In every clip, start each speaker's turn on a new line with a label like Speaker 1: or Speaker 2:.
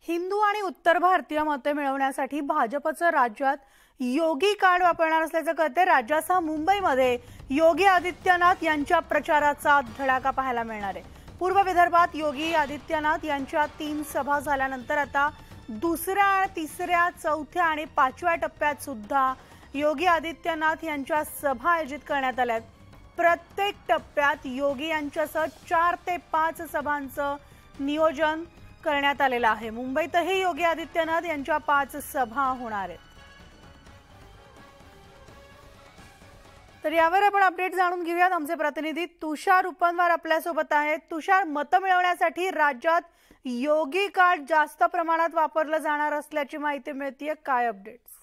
Speaker 1: हिंदू आणि उत्तर भारतीय मते मिळवण्यासाठी भाजपचं राज्यात योगी कार्ड वापरणार असल्याचं कळते। राज्यासह मुंबईमध्ये योगी आदित्यनाथ यांच्या प्रचाराचा धडाका पाहायला मिळणार आहे। पूर्व विदर्भात योगी आदित्यनाथ यांच्या 3 सभा झाल्यानंतर आता दुसऱ्या, तिसऱ्या, चौथ्या आणि 5व्या टप्प्यात सुद्धा योगी आदित्यनाथ यांच्या सभा आयोजित करण्यात आल्या आहेत। प्रत्येक टप्प्यात योगी यांच्यासह 4 ते 5 सभांचं नियोजन करण्यात आलेलं आहे। मुंबईतही योगी आदित्यनाथ यांच्या 5 सभा होणार आहेत। तर यावर आपण अपडेट जाणून घेऊयात। आमचे प्रतिनिधी तुषार उपनवार आपल्या सोबत आहेत। तुषार, मतं मिळवण्यासाठी राज्यात योगी कार्ड जास्त प्रमाणात वापरलं जाणार असल्याची माहिती मिळतेय, काय अपडेट्स?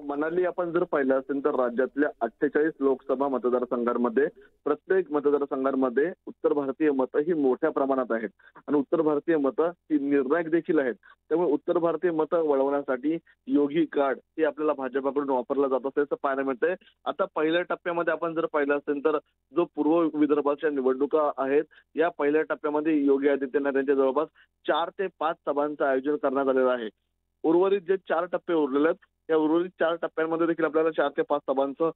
Speaker 2: मनाली, आपण जर पाहिलं असेल तर राज्यातल्या 48 लोकसभा मतदारसंघांमध्ये प्रत्येक मतदारसंघांमध्ये उत्तर भारतीय मतं ही मोठ्या प्रमाणात आहेत आणि उत्तर भारतीय मतं ही निर्णायक देखील आहेत। त्यामुळे उत्तर भारतीय मतं वळवण्यासाठी योगी कार्ड हे आपल्याला भाजपाकडून वापरलं जात असल्याचं पाहायला मिळतंय। आता पहिल्या टप्प्यामध्ये आपण जर पाहिलं असेल तर जो पूर्व विदर्भाच्या निवडणुका आहेत, या पहिल्या टप्प्यामध्ये योगी आदित्यनाथ यांच्या जवळपास 4 ते 5 सभांचं आयोजन करण्यात आलेलं आहे। उर्वरित जे 4 टप्पे उरलेले आहेत, या उर्वरित 4 टप्प्यांमध्ये देखील आपल्याला 4 ते 5 सभांचं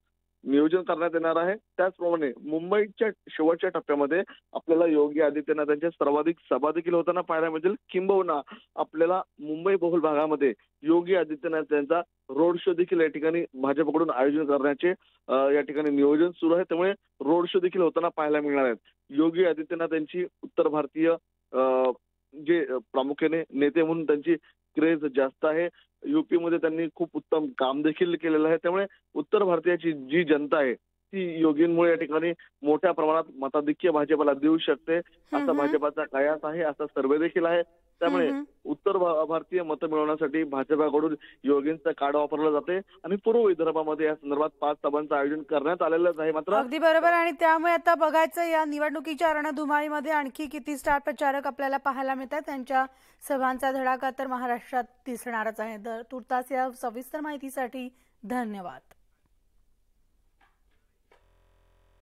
Speaker 2: नियोजन करण्यात येणार आहे। त्याचप्रमाणे मुंबईच्या शेवटच्या टप्प्यामध्ये आपल्याला योगी आदित्यनाथ यांच्या सर्वाधिक सभा देखील होताना पाहायला मिळतील। किंबहुना आपल्याला मुंबई बहुल भागामध्ये योगी आदित्यनाथ यांचा रोड शो देखील या ठिकाणी भाजपकडून आयोजन करण्याचे या ठिकाणी नियोजन सुरू आहे। त्यामुळे रोड शो देखील होताना पाहायला मिळणार आहेत। योगी आदित्यनाथ यांची उत्तर भारतीय जे प्रामुख्याने नेते म्हणून त्यांची क्रेज जास्त आहे। यूपी मध्ये त्यांनी खूप उत्तम काम देखील केलेलं आहे। त्यामुळे उत्तर भारतीयाची जी जनता आहे ती योगींमुळे या ठिकाणी मोठ्या प्रमाणात मताधिक्य भाजपला देऊ शकते, असा भाजपाचा कयास आहे, असा सर्वे देखील आहे। त्यामुळे उत्तर भारतीय मतं मिळवण्यासाठी भाजपाकडून योगींचं कार्ड वापरलं जाते आणि पूर्व विदर्भामध्ये या संदर्भात 5 सभांचं आयोजन करण्यात आलेलंच आहे। मात्र
Speaker 1: अगदी बरोबर, आणि त्यामुळे आता बघायचं या निवडणुकीच्या रणधुमाळीमध्ये आणखी किती स्टार प्रचारक आपल्याला पाहायला मिळतात। त्यांच्या सभांचा धडाका तर महाराष्ट्रात दिसणारच आहे। तुर्तास या सविस्तर माहितीसाठी धन्यवाद।